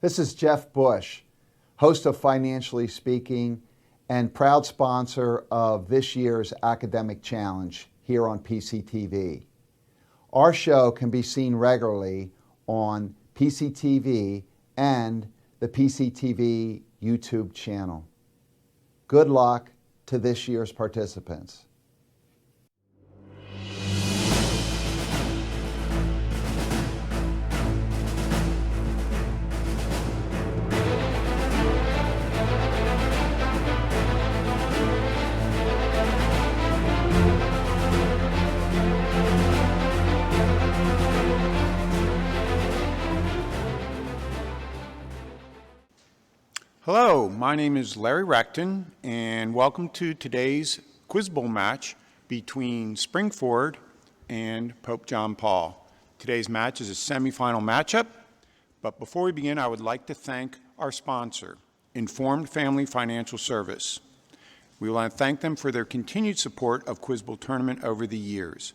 This is Jeff Bush, host of Financially Speaking and proud sponsor of this year's Academic Challenge here on PCTV. Our show can be seen regularly on PCTV and the PCTV YouTube channel. Good luck to this year's participants. Hello, my name is Larry Recton, and welcome to today's Quiz Bowl match between Springford and Pope John Paul. Today's match is a semifinal matchup, but before we begin, I would like to thank our sponsor, Informed Family Financial Service. We want to thank them for their continued support of Quiz Bowl Tournament over the years.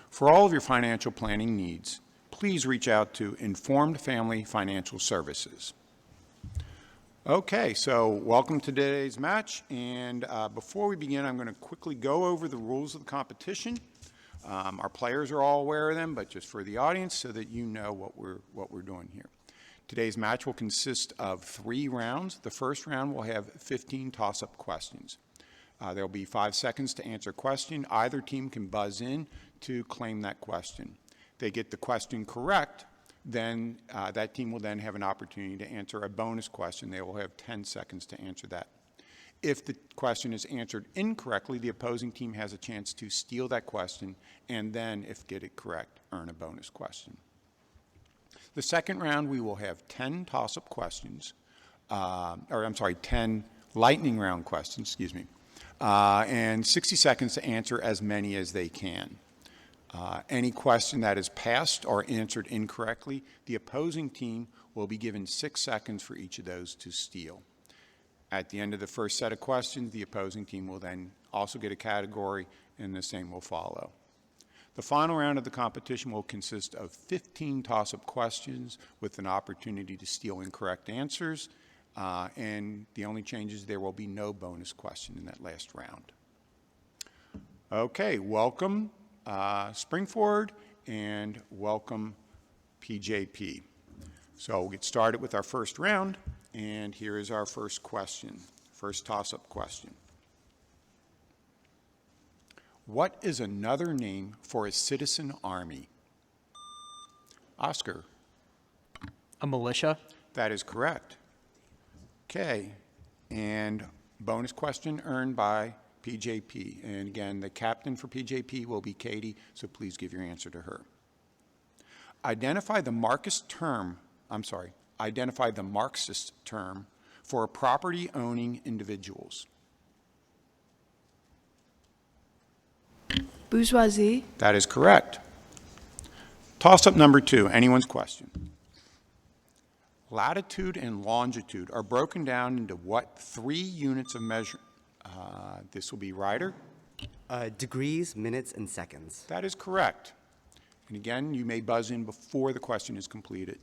For all of your financial planning needs, please reach out to Informed Family Financial Services. Okay, so welcome to today's match, and before we begin, I'm going to quickly go over the rules of the competition. Our players are all aware of them, but just for the audience so that you know what we're doing here. Today's match will consist of 3 rounds. The first round will have 15 toss-up questions. There will be 5 seconds to answer a question. Either team can buzz in to claim that question. They get the question correct, then that team will then have an opportunity to answer a bonus question. They will have 10 seconds to answer that. If the question is answered incorrectly, the opposing team has a chance to steal that question and then, if get it correct, earn a bonus question. The second round, we will have 10 toss-up questions, 10 lightning round questions, and 60 seconds to answer as many as they can. Any question that is passed or answered incorrectly, the opposing team will be given 6 seconds for each of those to steal. At the end of the first set of questions, the opposing team will then also get a category, and the same will follow. The final round of the competition will consist of 15 toss-up questions with an opportunity to steal incorrect answers, and the only change is there will be no bonus question in that last round. Okay, welcome. Springford, and welcome PJP. So we'll get started with our first round, and here is our first question, first toss-up question. What is another name for a citizen army? Oscar. A militia. That is correct. Okay, and bonus question earned by PJP. And again, the captain for PJP will be Katie, so please give your answer to her. Identify the Marxist term for property-owning individuals. Bourgeoisie. That is correct. Toss-up number 2, anyone's question. Latitude and longitude are broken down into what 3 units of measure? This will be Ryder. Degrees, minutes, and seconds. That is correct. And again, you may buzz in before the question is completed,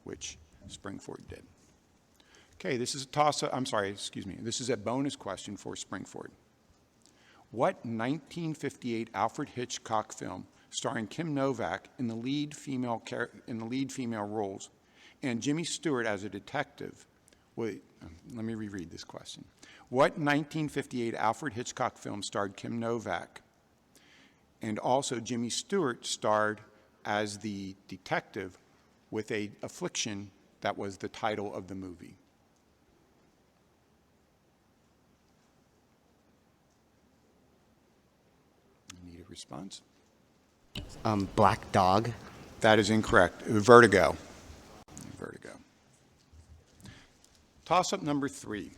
which Springford did. Okay, this is a this is a bonus question for Springford. What 1958 Alfred Hitchcock film starring Kim Novak in the lead female roles and Jimmy Stewart as a detective? Wait, let me reread this question. What 1958 Alfred Hitchcock film starred Kim Novak and also Jimmy Stewart starred as the detective with a affliction that was the title of the movie? Need a response? Black Dog. That is incorrect. Vertigo. Vertigo. Toss-up number 3.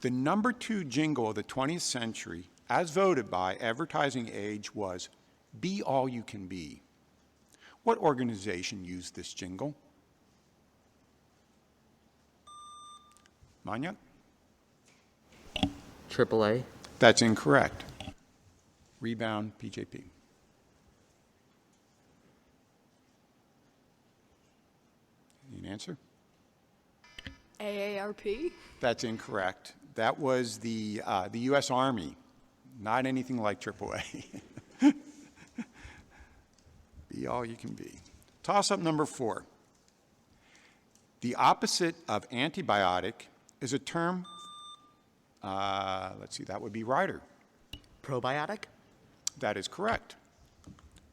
The number 2 jingle of the 20th century, as voted by Advertising Age, was "Be All You Can Be." What organization used this jingle? Manya? AAA. That's incorrect. Rebound, PJP. answer? AARP? That's incorrect. That was the U.S. Army, not anything like AAA. Be all you can be. Toss-up number 4. The opposite of antibiotic is a term, let's see, that would be Ryder. Probiotic? That is correct.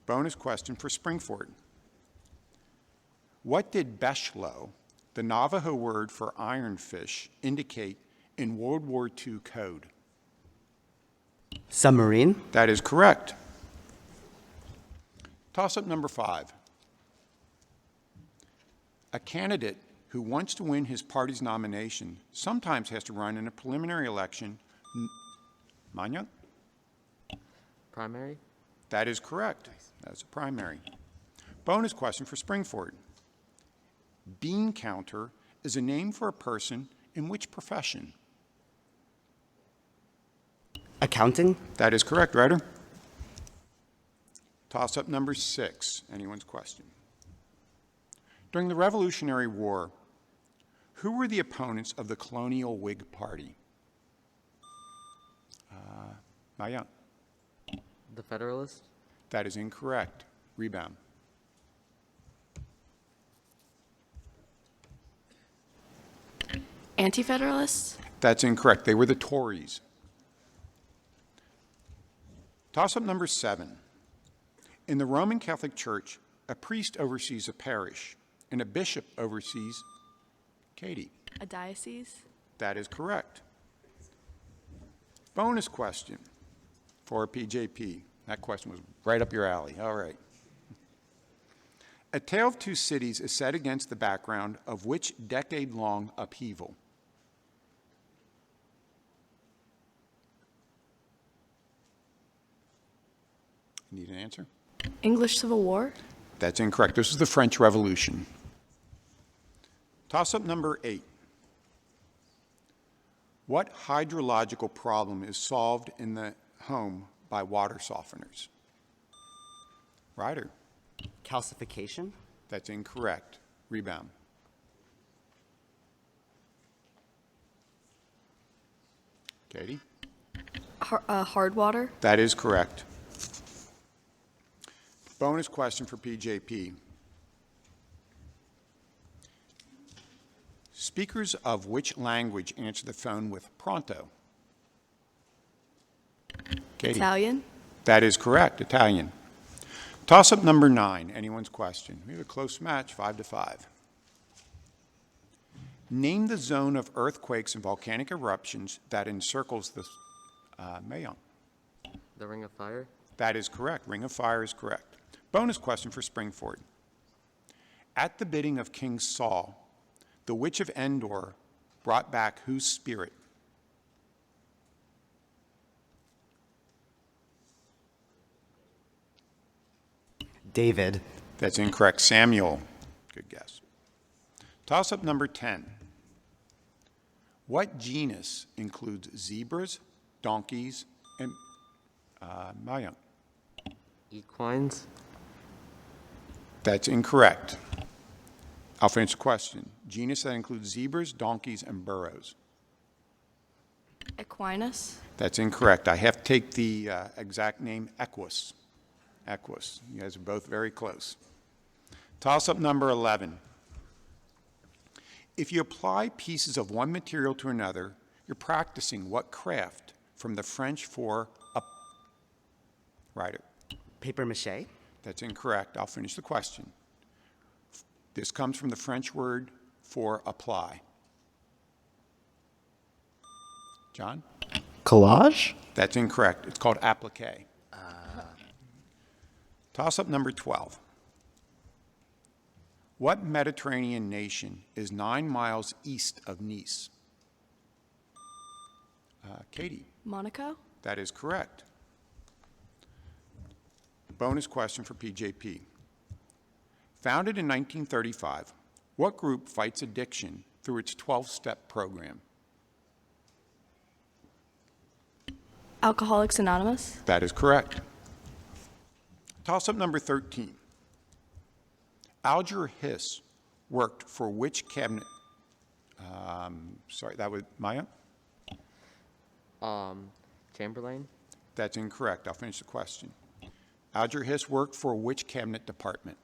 Bonus question for Springford. What did Beshlo, the Navajo word for ironfish, indicate in World War II code? Submarine? That is correct. Toss-up number 5. A candidate who wants to win his party's nomination sometimes has to run in a preliminary election. Manya? Primary? That is correct. That's a primary. Bonus question for Springford. Bean counter is a name for a person in which profession? Accounting? That is correct, Ryder. Toss-up number 6. Anyone's question? During the Revolutionary War, who were the opponents of the colonial Whig Party? Maya? The Federalist? That is incorrect. Rebound. Anti-Federalists? That's incorrect. They were the Tories. Toss-up number 7. In the Roman Catholic Church, a priest oversees a parish, and a bishop oversees, Katie. A diocese? That is correct. Bonus question for PJP. That question was right up your alley. All right. A Tale of Two Cities is set against the background of which decade-long upheaval? Need an answer? English Civil War? That's incorrect. This was the French Revolution. Toss-up number 8. What hydrological problem is solved in the home by water softeners? Ryder. Calcification? That's incorrect. Rebound. Katie. Hard water? That is correct. Bonus question for PJP. Speakers of which language answer the phone with pronto? Katie. Italian? That is correct, Italian. Toss-up number 9, anyone's question. We have a close match, 5-5. Name the zone of earthquakes and volcanic eruptions that encircles the Mayon. The Ring of Fire? That is correct. Ring of Fire is correct. Bonus question for Springford. At the bidding of King Saul, the Witch of Endor brought back whose spirit? David. That's incorrect. Samuel. Good guess. Toss-up number 10. What genus includes zebras, donkeys, and Mayan? Equines? That's incorrect. I'll finish the question. Genus that includes zebras, donkeys, and burros. Equinus? That's incorrect. I have to take the exact name, equus. Equus. You guys are both very close. Toss-up number 11. If you apply pieces of one material to another, you're practicing what craft from the French for up? Ryder. Paper mache? That's incorrect. I'll finish the question. This comes from the French word for apply. John? Collage? That's incorrect. It's called applique. Toss-up number 12. What Mediterranean nation is 9 miles east of Nice? Katie. Monaco? That is correct. Bonus question for PJP. Founded in 1935, what group fights addiction through its 12-step program? Alcoholics Anonymous? That is correct. Toss-up number 13. Alger Hiss worked for which cabinet? Sorry, that was Maya? Chamberlain. That's incorrect. I'll finish the question. Alger Hiss worked for which cabinet department?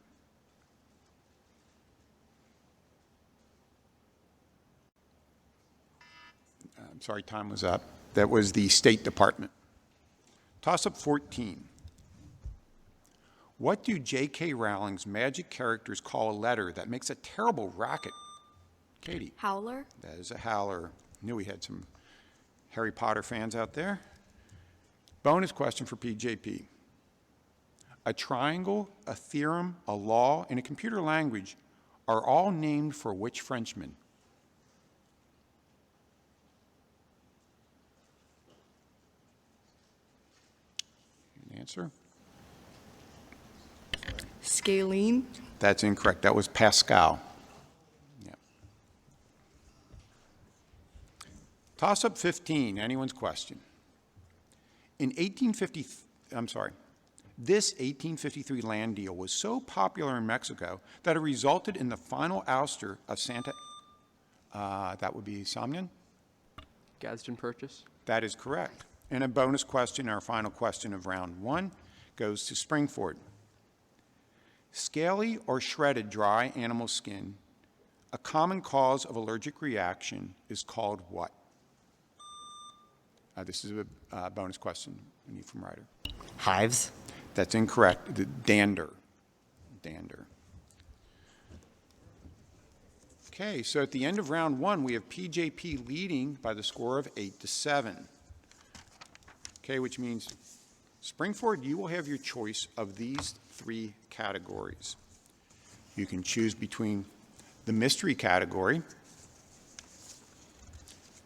I'm sorry, time was up. That was the State Department. Toss-up 14. What do J.K. Rowling's magic characters call a letter that makes a terrible racket? Katie. Howler. That is a howler. Knew we had some Harry Potter fans out there. Bonus question for PJP. A triangle, a theorem, a law, and a computer language are all named for which Frenchman? An answer? Scalene. That's incorrect. That was Pascal. Yeah. Toss-up 15, anyone's question. This 1853 land deal was so popular in Mexico that it resulted in the final ouster of Santa, that would be Somnian? Gadsden Purchase. That is correct. And a bonus question, our final question of round 1, goes to Springford. Scaly or shredded dry animal skin, a common cause of allergic reaction, is called what? This is a bonus question we need from Ryder. Hives. That's incorrect. The dander. Dander. Okay, so at the end of round 1, we have PJP leading by the score of 8-7. Okay, which means, Springford, you will have your choice of these 3 categories. You can choose between the mystery category,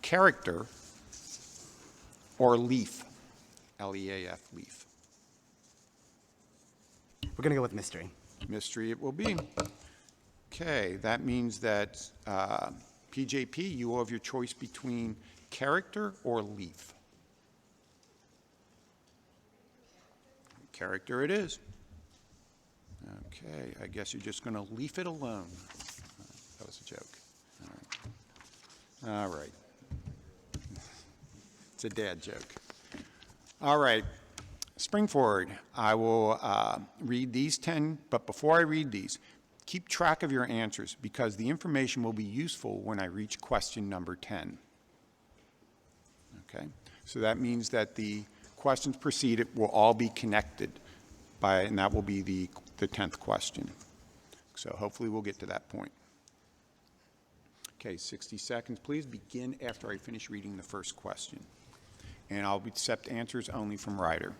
character, or leaf, L-E-A-F, leaf. We're going to go with mystery. Mystery it will be. Okay, that means that PJP, you will have your choice between character or leaf. Character it is. Okay, I guess you're just going to leave it alone. That was a joke. All right. It's a dad joke. All right. Springford, I will read these 10, but before I read these, keep track of your answers because the information will be useful when I reach question number 10. Okay? So that means that the questions preceded will all be connected by, and that will be the 10th question. So hopefully we'll get to that point. Okay, 60 seconds. Please begin after I finish reading the first question. And I'll accept answers only from Ryder.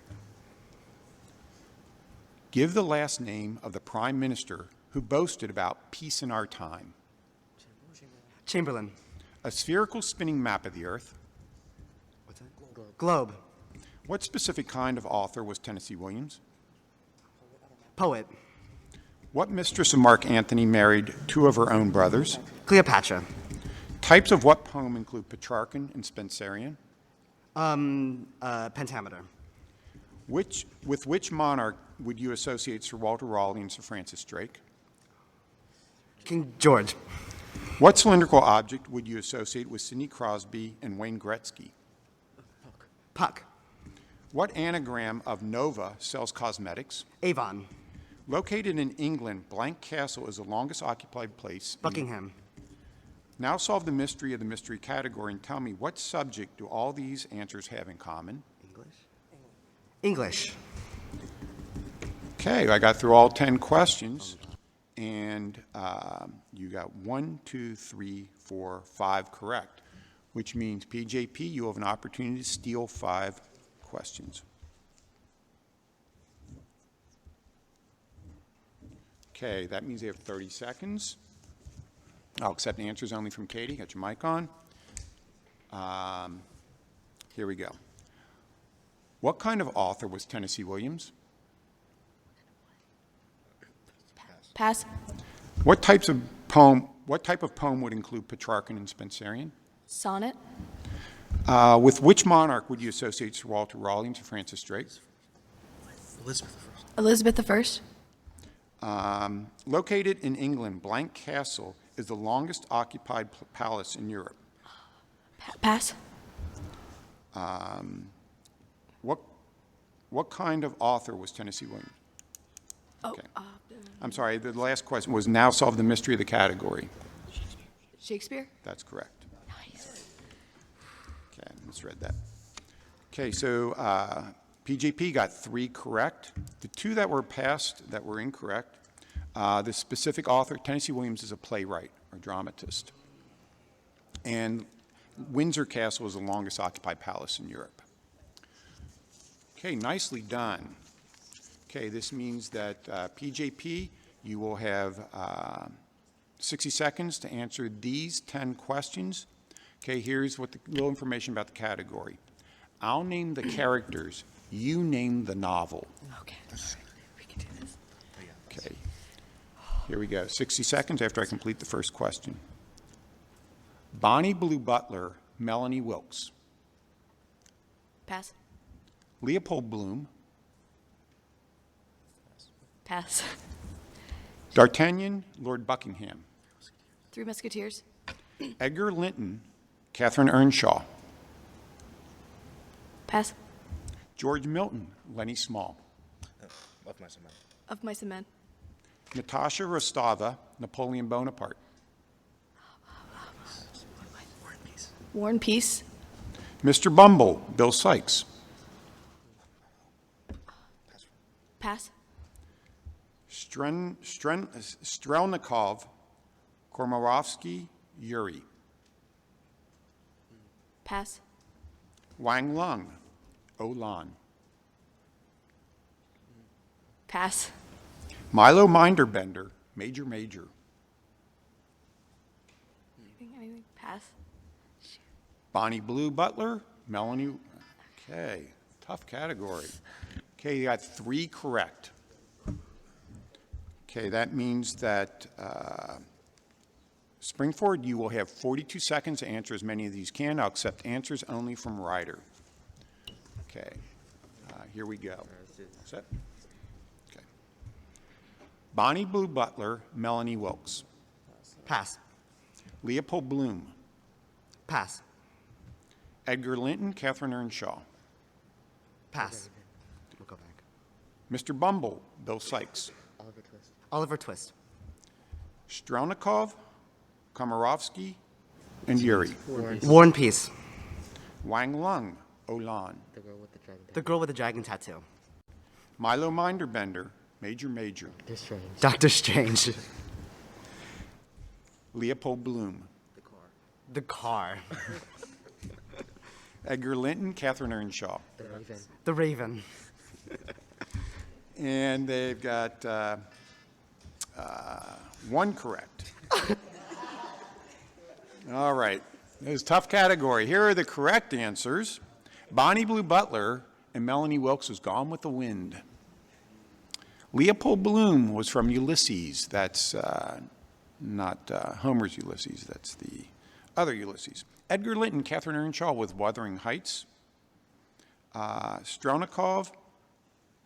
Give the last name of the Prime Minister who boasted about peace in our time. Chamberlain. A spherical spinning map of the Earth. What's that? Globe. What specific kind of author was Tennessee Williams? Poet. What mistress of Mark Antony married 2 of her own brothers? Cleopatra. Types of what poem include Petrarchan and Spenserian? Pentameter. With which monarch would you associate Sir Walter Raleigh and Sir Francis Drake? King George. What cylindrical object would you associate with Sidney Crosby and Wayne Gretzky? Puck. What anagram of Nova sells cosmetics? Avon. Located in England, blank castle is the longest occupied place. Buckingham. Now solve the mystery of the mystery category and tell me what subject do all these answers have in common? English. Okay, I got through all 10 questions, and you got 1, 2, 3, 4, 5 correct, which means PJP, you have an opportunity to steal 5 questions. Okay, that means they have 30 seconds. I'll accept answers only from Katie. Got your mic on. Here we go. What kind of author was Tennessee Williams? Pass. What type of poem would include Petrarchan and Spenserian? Sonnet. With which monarch would you associate Sir Walter Raleigh and Sir Francis Drake? Elizabeth I. Located in England, blank castle is the longest occupied palace in Europe. Pass. What kind of author was Tennessee Williams? Oh, Okay. I'm sorry, the last question was now solve the mystery of the category. Shakespeare. That's correct. Nice. Okay, I misread that. Okay, so PJP got 3 correct. The 2 that were passed that were incorrect, the specific author, Tennessee Williams, is a playwright or dramatist. And Windsor Castle is the longest occupied palace in Europe. Okay, nicely done. Okay, this means that PJP, you will have 60 seconds to answer these 10 questions. Okay, here's what the little information about the category. I'll name the characters, you name the novel. Okay. We can do this. Okay, here we go. 60 seconds after I complete the first question. Bonnie Blue Butler, Melanie Wilkes. Pass. Leopold Bloom, Pass. D'Artagnan, Lord Buckingham. 3 Musketeers. Edgar Linton, Catherine Earnshaw. Pass. George Milton, Lenny Small. Of Mice and Men. Natasha Rostova, Napoleon Bonaparte. War and Peace. Mr. Bumble, Bill Sykes. Pass. Strelnikov, Komarovsky, Yuri. Pass. Wang Lung, Olan. Pass. Milo Minderbender, Major Major. Anything? Pass. Bonnie Blue Butler, Melanie. Okay, tough category. Okay, you got 3 correct. Okay, that means that Springford, you will have 42 seconds to answer as many of these can. I'll accept answers only from Ryder. Okay, here we go. Set. Okay. Bonnie Blue Butler, Melanie Wilkes. Pass. Leopold Bloom. Pass. Edgar Linton, Catherine Earnshaw. Pass. We'll go back. Mr. Bumble, Bill Sykes. Oliver Twist. Strelnikov, Komarovsky, and Yuri. War and Peace. Wang Lung, Olan. The Girl with the Dragon Tattoo. Milo Minderbender, Major Major. Doctor Strange. Leopold Bloom. The Car. Edgar Linton, Catherine Earnshaw. The Raven. And they've got 1 correct. All right. It was a tough category. Here are the correct answers. Bonnie Blue Butler and Melanie Wilkes was Gone with the Wind. Leopold Bloom was from Ulysses. That's not Homer's Ulysses. That's the other Ulysses. Edgar Linton, Catherine Earnshaw with Wuthering Heights. Strelnikov,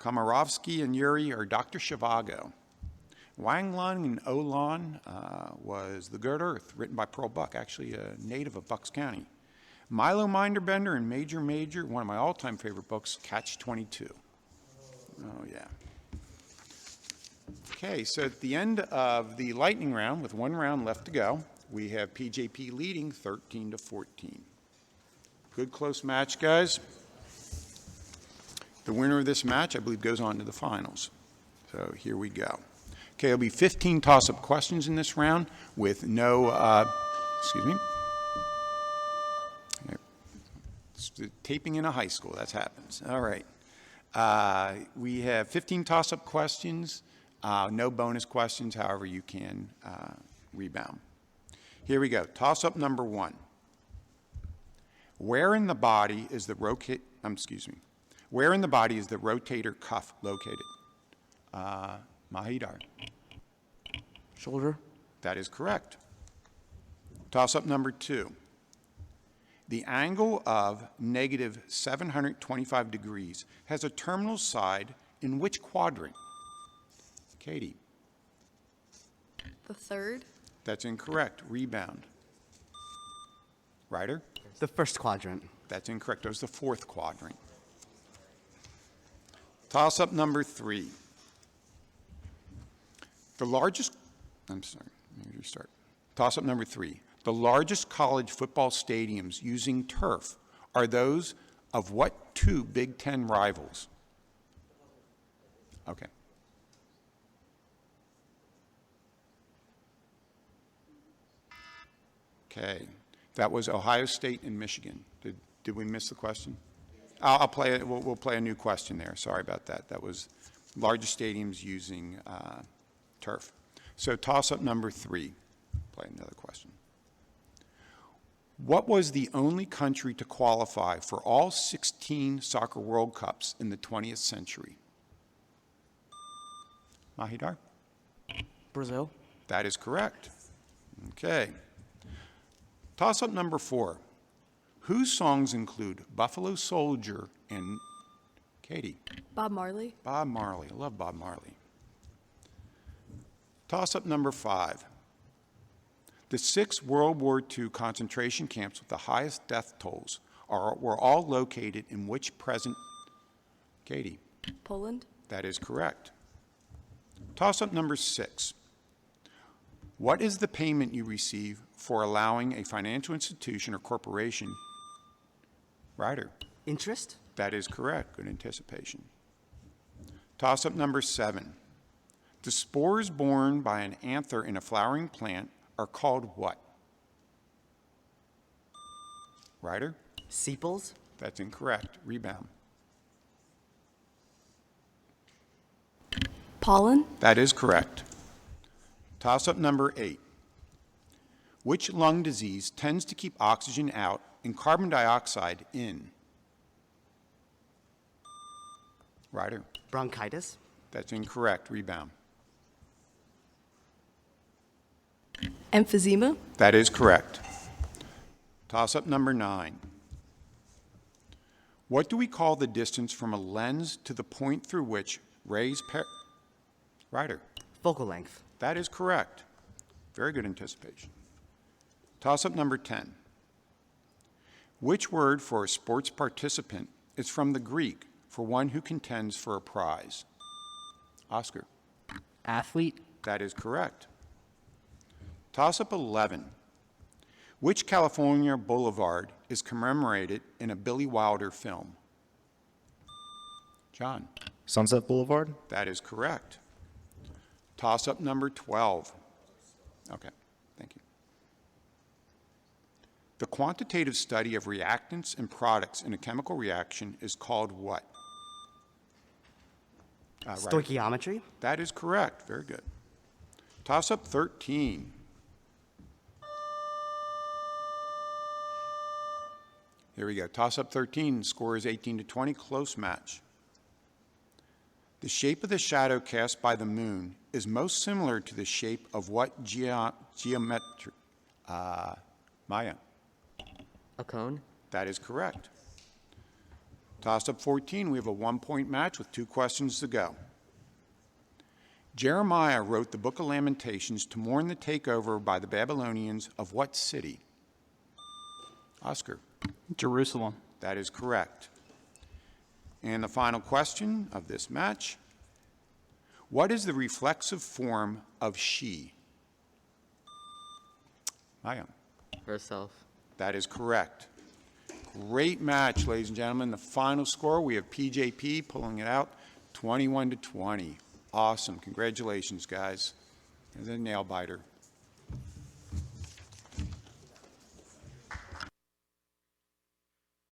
Komarovsky, and Yuri are Dr. Zhivago. Wang Lung and Olan was The Good Earth, written by Pearl Buck, actually a native of Bucks County. Milo Minderbender and Major Major, one of my all-time favorite books, Catch-22. Oh, yeah. Okay, so at the end of the lightning round, with 1 round left to go, we have PJP leading 13-14. Good close match, guys. The winner of this match, I believe, goes on to the finals. So here we go. Okay, there'll be 15 toss-up questions in this round with no, excuse me. It's taping in a high school, that happens. All right. We have 15 toss-up questions, no bonus questions, however you can rebound. Here we go. Toss-up number 1. Where in the body is the Where in the body is the rotator cuff located? Mahidar. Shoulder. That is correct. Toss-up number 2. The angle of negative 725 degrees has a terminal side in which quadrant? Katie. The third. That's incorrect. Rebound. Ryder? The first quadrant. That's incorrect. That was the fourth quadrant. Toss-up number 3. The largest, I'm sorry, let me restart. Toss-up number 3. The largest college football stadiums using turf are those of what 2 Big Ten rivals? Okay. Okay. That was Ohio State and Michigan. Did we miss the question? I'll play it. We'll play a new question there. Sorry about that. That was largest stadiums using turf. So toss-up number 3. Play another question. What was the only country to qualify for all 16 soccer World Cups in the 20th century? Mahidar? Brazil. That is correct. Okay. Toss-up number 4. Whose songs include Buffalo Soldier and Katie? Bob Marley. Bob Marley. I love Bob Marley. Toss-up number 5. The 6 World War II concentration camps with the highest death tolls were all located in which present? Katie? Poland. That is correct. Toss-up number 6. What is the payment you receive for allowing a financial institution or corporation? Ryder? Interest? That is correct. Good anticipation. Toss-up number 7. The spores borne by an anther in a flowering plant are called what? Ryder? Sepals? That's incorrect. Rebound. Pollen. That is correct. Toss-up number 8. Which lung disease tends to keep oxygen out and carbon dioxide in? Ryder? Bronchitis? That's incorrect. Rebound. Emphysema. That is correct. Toss-up number 9. What do we call the distance from a lens to the point through which rays Ryder? Focal length. That is correct. Very good anticipation. Toss-up number 10. Which word for a sports participant is from the Greek for one who contends for a prize? Oscar? Athlete. That is correct. Toss-up 11. Which California boulevard is commemorated in a Billy Wilder film? John? Sunset Boulevard? That is correct. Toss-up number 12. Okay, thank you. The quantitative study of reactants and products in a chemical reaction is called what? Right. Stoichiometry? That is correct. Very good. Toss-up 13. Here we go. Toss-up 13. Score is 18-20. Close match. The shape of the shadow cast by the moon is most similar to the shape of what geometry? Maya? A cone. That is correct. Toss-up 14. We have a 1-point match with 2 questions to go. Jeremiah wrote the Book of Lamentations to mourn the takeover by the Babylonians of what city? Oscar? Jerusalem. That is correct. And the final question of this match. What is the reflexive form of she? Maya? Herself. That is correct. Great match, ladies and gentlemen. The final score, we have PJP pulling it out 21-20. Awesome. Congratulations, guys. There's a nail biter.